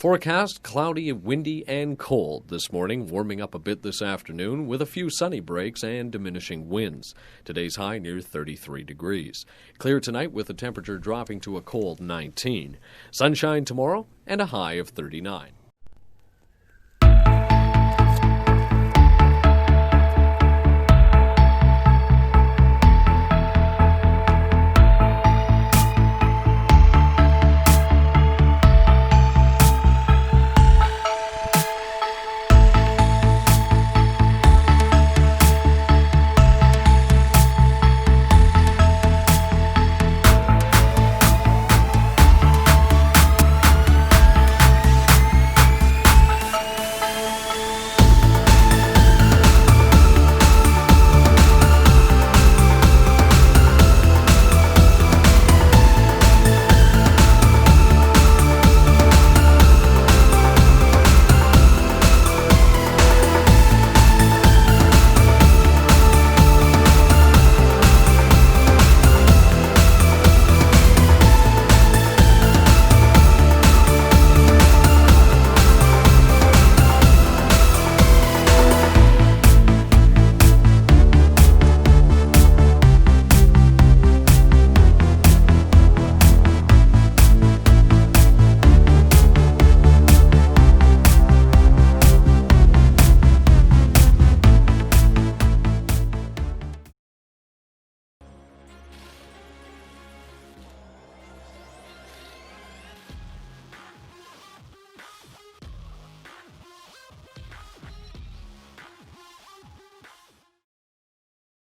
forecast, cloudy, windy, and cold this morning, warming up a bit this afternoon with a few sunny breaks and diminishing winds. Today's high near 33 degrees. Clear tonight with the temperature dropping to a cold 19. Sunshine tomorrow and a high of 39.